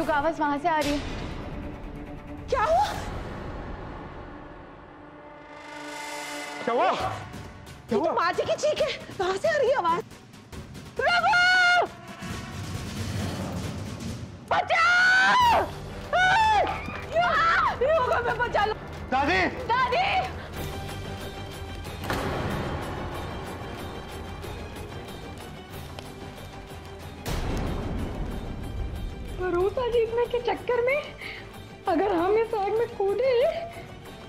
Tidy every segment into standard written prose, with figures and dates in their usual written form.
क्योंकि आवाज वहां से आ रही है। क्या हुआ? क्या हुआ? ये तो माँ जी की चीख है, कहाँ से आ रही है आवाज? रघु! बचाओ! मैं बचा लो। दादी! दादी! भरोसा जीतने के चक्कर में अगर हम इस आग में कूदे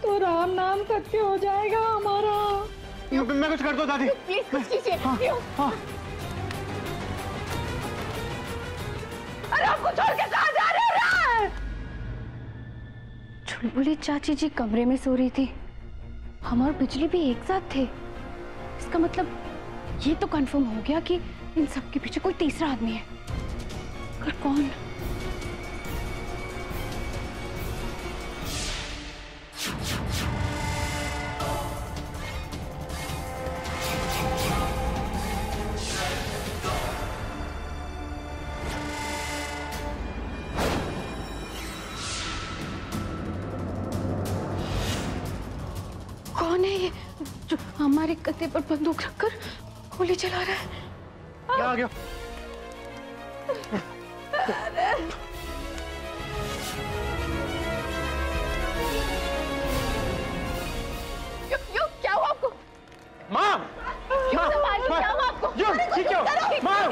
तो राम नाम सत्य हो जाएगा हमारा। मैं कुछ कर दो दादी। प्लीज कुछ कीजिए। हाँ। अरे आपको छोड़ के कहाँ जा रहे हो? चुलबुली चाची जी कमरे में सो रही थी, हम और बिजली भी एक साथ थे। इसका मतलब ये तो कंफर्म हो गया कि इन सब के पीछे कोई तीसरा आदमी है। पर कौन? कौन है ये जो हमारे कंधे पर बंदूक रखकर गोली चला रहा है? क्या आ गया? क्यों क्या हुआ आपको? माँ! क्यों संभालिए, क्या हुआ आपको? ठीक है माँ!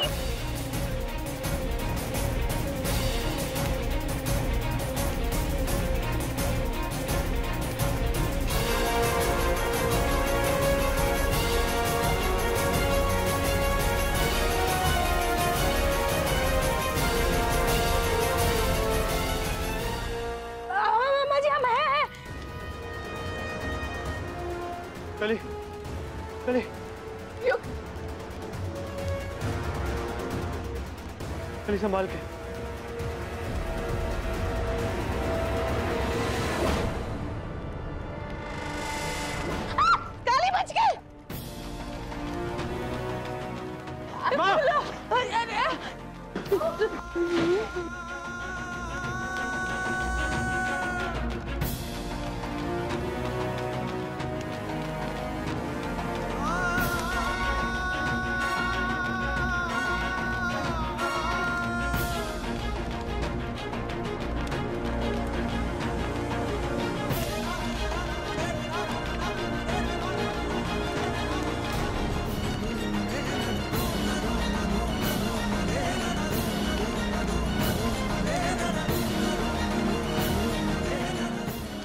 चली चली चली संभाल के। काली बच गए। माँ!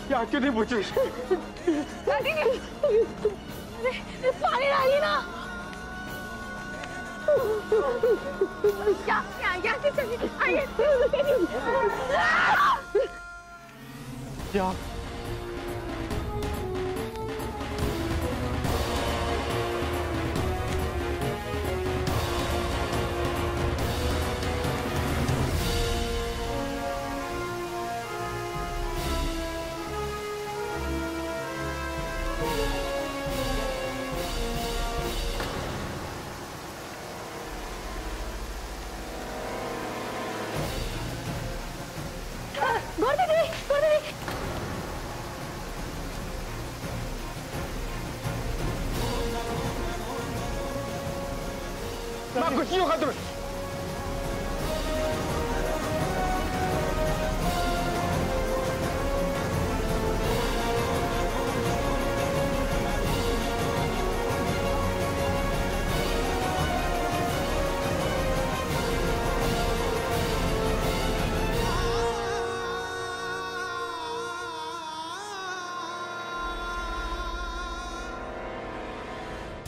क्या क्यों नहीं पूछी? पानी डालिए ना। यहाँ से चलिए, आइए। क्या? माँ कुछ नहीं होगा तुम्हें।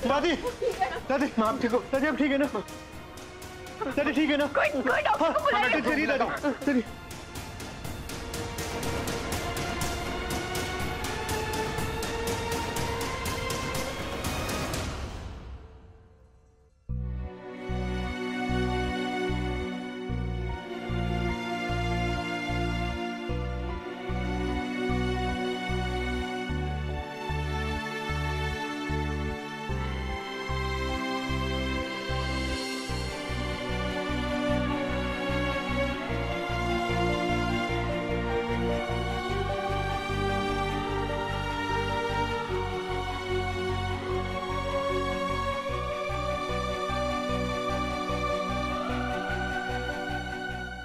दादी दादी माँ आप ठीक हो? दादी आप ठीक है ना? दादी ठीक है ना? कोई डॉक्टर को बुलाइए। चलिए दादी चलिए।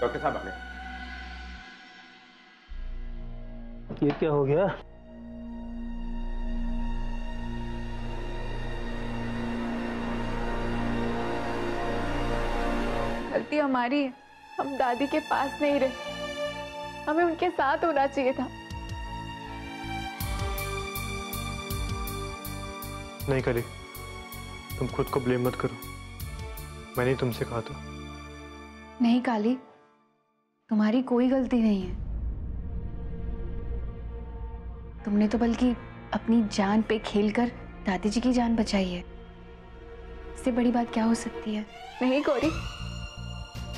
डॉक्टर साहब आ गए। ये क्या हो गया? गलती हमारी है, हम दादी के पास नहीं रहे, हमें उनके साथ होना चाहिए था। नहीं कली, तुम खुद को ब्लेम मत करो, मैंने ही तुमसे कहा था। नहीं काली, तुम्हारी कोई गलती नहीं है। तुमने तो बल्कि अपनी जान पे खेलकर दादी जी की जान बचाई है। इससे बड़ी बात क्या हो सकती है? नहीं गौरी,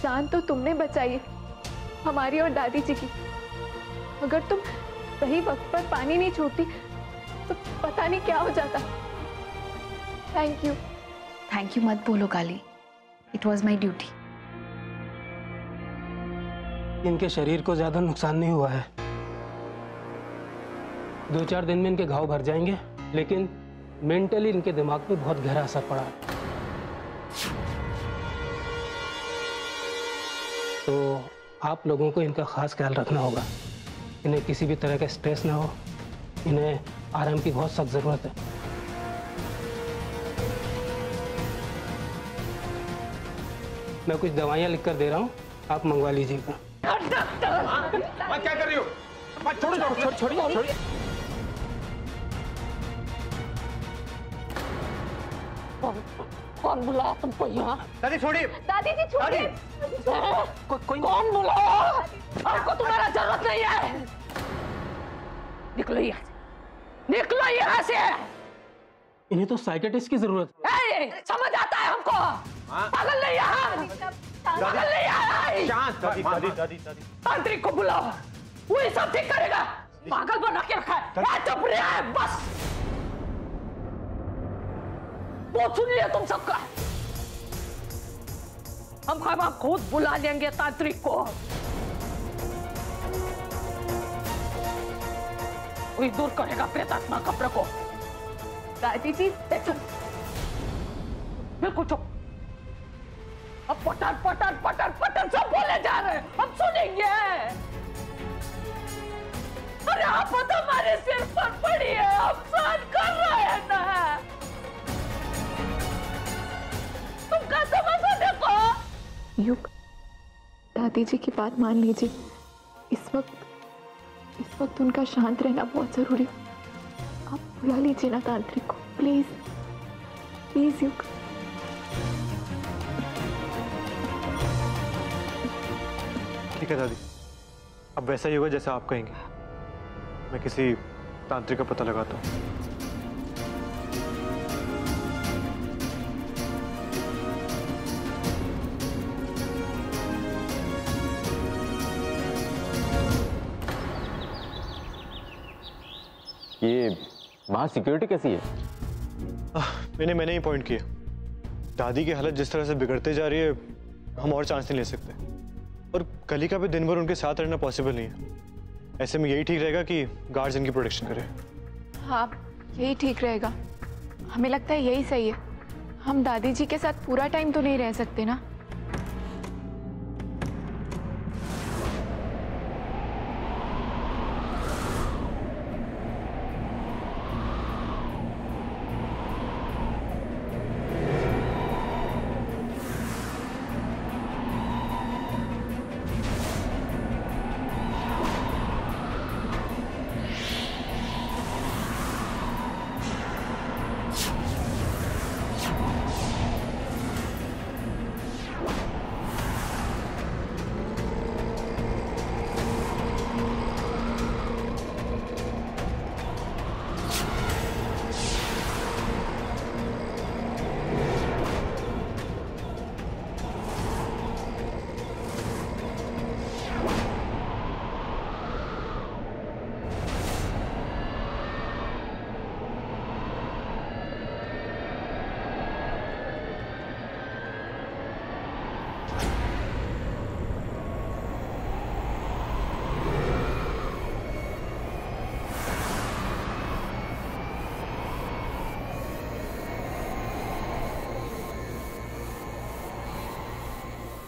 जान तो तुमने बचाई है, हमारी और दादी जी की। अगर तुम सही वक्त पर पानी नहीं छोड़ती तो पता नहीं क्या हो जाता। Thank you. थैंक यू मत बोलो काली, इट वॉज माई ड्यूटी। इनके शरीर को ज्यादा नुकसान नहीं हुआ है, 2-4 दिन में इनके घाव भर जाएंगे, लेकिन मेंटली इनके दिमाग पे बहुत गहरा असर पड़ा है। तो आप लोगों को इनका खास ख्याल रखना होगा। इन्हें किसी भी तरह का स्ट्रेस ना हो, इन्हें आराम की बहुत सख्त जरूरत है। मैं कुछ दवाइयाँ लिख कर दे रहा हूँ, आप मंगवा लीजिएगा। माँ क्या कर रही हो? माँ छोड़िए। कौन बुलाया तुमको यहाँ? दादी छोड़िए। दादी जी छोड़िए। कौन बुलाया? हमको तुम्हारा जरूरत नहीं है। निकलो यहाँ से, निकलो यहाँ से। इन्हें तो साइकेट्रिस्ट की जरूरत है। समझ आता है हमको। पागल नहीं है, पागल नहीं है। शांत दादी तांत्रिक को बुलाओ, वही सब ठीक करेगा। पागल बना के रखा है। चुप रहे, बस बहुत सुन लिया तुम सबका। हम खुद बुला लेंगे तांत्रिक को। वही दूर करेगा प्रेतात्मा का प्रकोप। दादी जी चुप, बिल्कुल चुप। अब पटर पटर पटर पटर सब बोले जा रहे हैं, हम सुनेंगे। अरे आप तो हमारे सिर पर पड़ी है, हम सहन कर रहे हैं ना। तुम क्या समझो? देखो युग, दादी जी की बात मान लीजिए। इस वक्त उनका शांत रहना बहुत जरूरी है। आप बुला लीजिए ना तांत्रिक को, प्लीज प्लीज युग। ठीक है दादी, अब वैसा ही होगा जैसा आप कहेंगे। मैं किसी तांत्रिक का पता लगाता हूँ। ये वहाँ सिक्योरिटी कैसी है? मैंने ही पॉइंट किया। दादी की हालत जिस तरह से बिगड़ते जा रही है, हम और चांस नहीं ले सकते। और कलिका भी दिन भर उनके साथ रहना पॉसिबल नहीं है। ऐसे में यही ठीक रहेगा कि गार्ड्स इनकी प्रोटेक्शन करें। हाँ, यही ठीक रहेगा। हमें लगता है यही सही है। हम दादी जी के साथ पूरा टाइम तो नहीं रह सकते ना।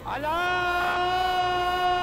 अलार्म!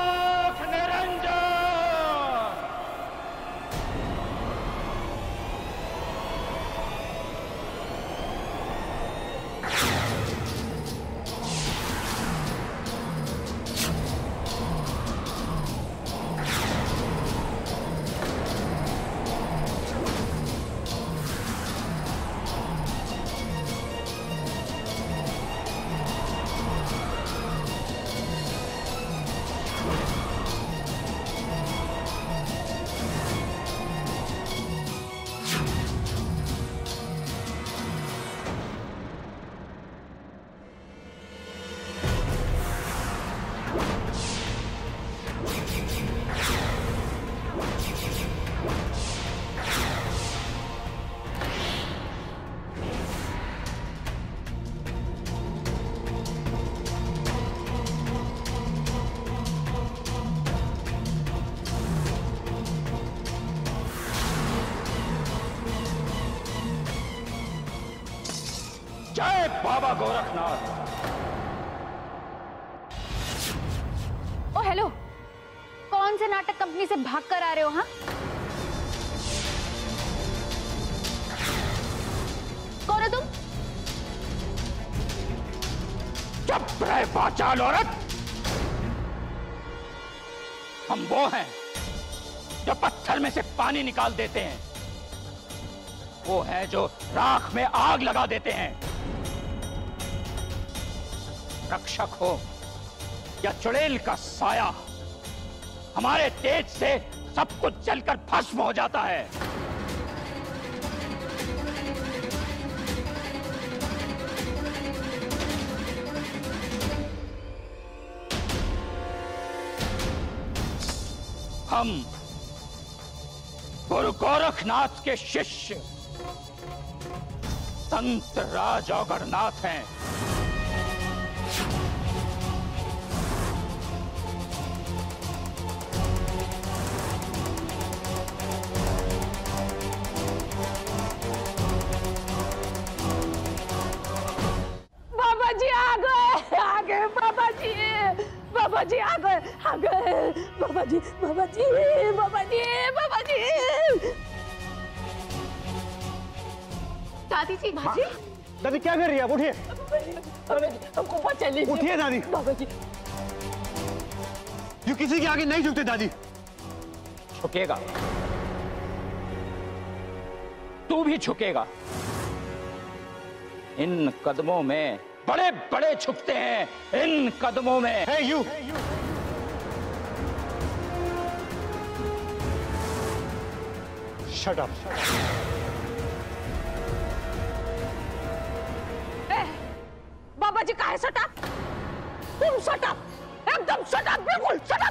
जय बाबा गोरखनाथ। ओ हेलो, कौन से नाटक कंपनी से भाग कर आ रहे हो? हाँ, कौन हो तुम? चुप रहे बाचाल औरत। हम वो हैं जो पत्थर में से पानी निकाल देते हैं, वो है जो राख में आग लगा देते हैं। रक्षक हो या चुड़ैल का साया, हमारे तेज से सब कुछ जलकर भस्म हो जाता है। हम गुरु गोरखनाथ के शिष्य संत राज औगरनाथ हैं। बाबा जी आ गए बाबा जी, बाबा जी आ गए बाबा जी, बाबा जी, बाबा जी, बाबा जी। दादी जी, बाबा जी, दादी क्या कर रही है आप? उठिए, बाबा जी, हमको बचा लीजिए। उठिए दादी। बाबा जी, यू किसी के आगे नहीं झुकते दादी। झुकेगा, तू भी झुकेगा। इन कदमों में बड़े बड़े झुकते हैं, इन कदमों में। Hey, you! Shut up. बाबा जी काहे सटा? तुम सटा, एकदम सटा, बिल्कुल सटा।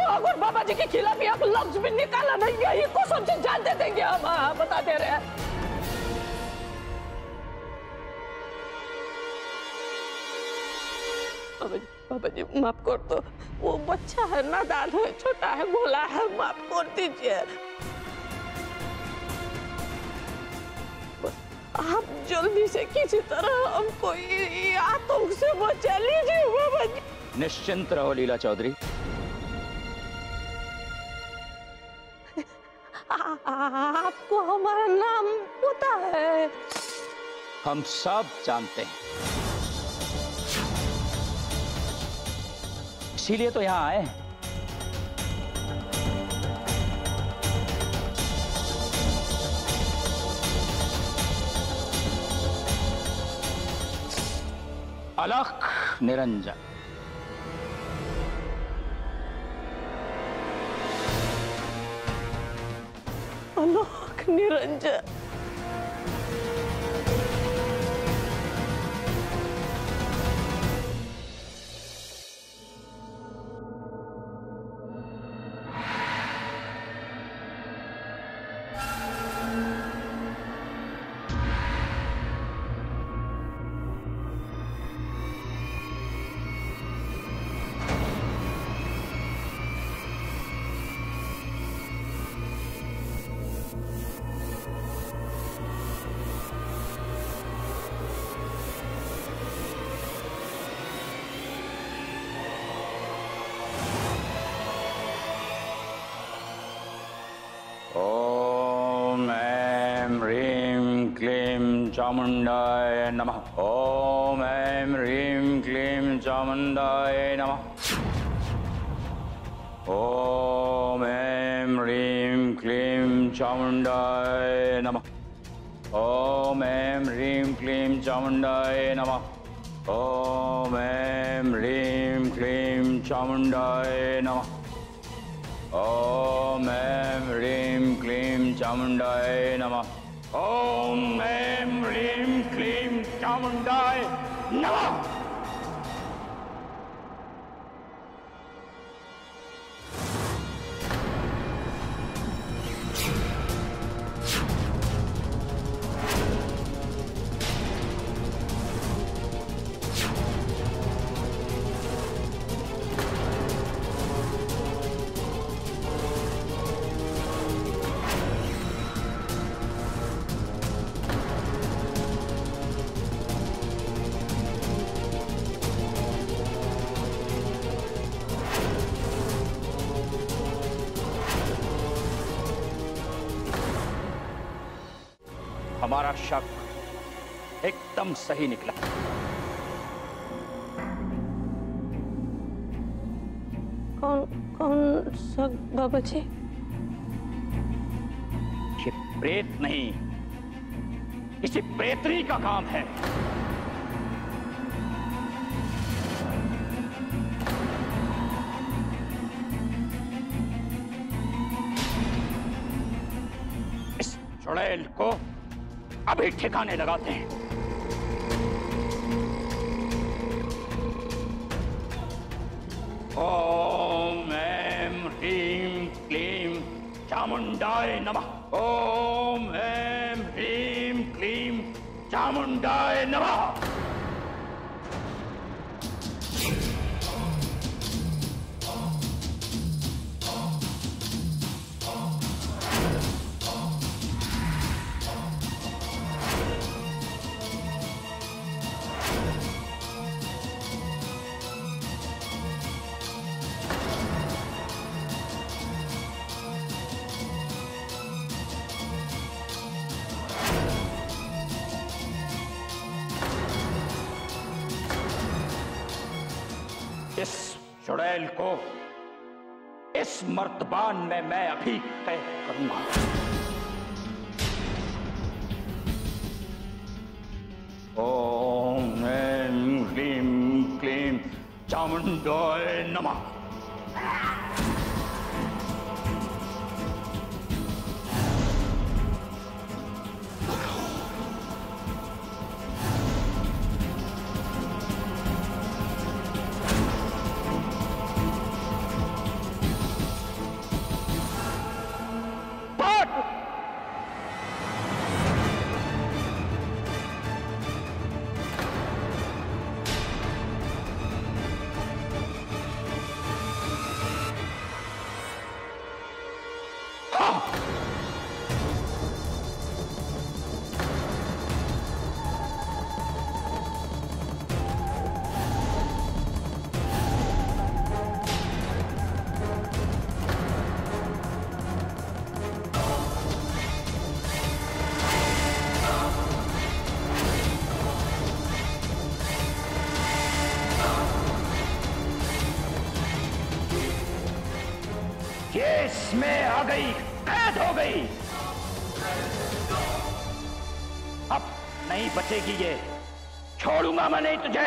अगर बाबा जी के खिलाफ एक लफ्ज भी निकाला नहीं गया, ये को समझे जान दे देंगे हम। बता दे रहे हैं। बाबा जी माफ कर दो, वो बच्चा है, नादान है, छोटा है, भोला है, माफ कर दीजिए। आप जल्दी से किसी तरह हमको ये आतंक से बचा लीजिए बाबा जी। निश्चिंत रहो लीला चौधरी, आपको हमारा नाम पता है? हम सब जानते हैं, इसीलिए तो यहां आए। अलख निरंजन। अलख निरंजन। ओम ऐं ह्रीं क्लीं चामुंडाय नमः। ओम ऐं ह्रीं क्लीं चामुंडाय नमः। ओम ऐं ह्रीं क्लीं चामुंडाय नमः। ओम ऐं ह्रीं क्लीं चामुंडाय नमः। ओम ऐं ह्रीं क्लीं चामुंडाय नमः। ओम ऐं ह्रीं क्लीं चामुंडाय नमः। ओम ऐं ह्रीं क्लीं चामुंडाय नमः। हमारा शक एकदम सही निकला। कौन सा बाबा जी? ये प्रेत नहीं, किसी प्रेतनी का काम है। इस चुड़ैल को अभी ठिकाने लगाते हैं। ओम ऐं ह्रीं क्लीं चामुंडाय नमः। ओम ऐं ह्रीं क्लीं चामुंडाय नमः। इस चुड़ैल को इस मर्तबान में मैं अभी कैद करूंगा। ओम ऐं ह्रीं क्लीं चामुंडाय नमः। ये इसमें आ गई, कैद हो गई। अब नहीं बचेगी ये, छोड़ूंगा मैं नहीं तुझे।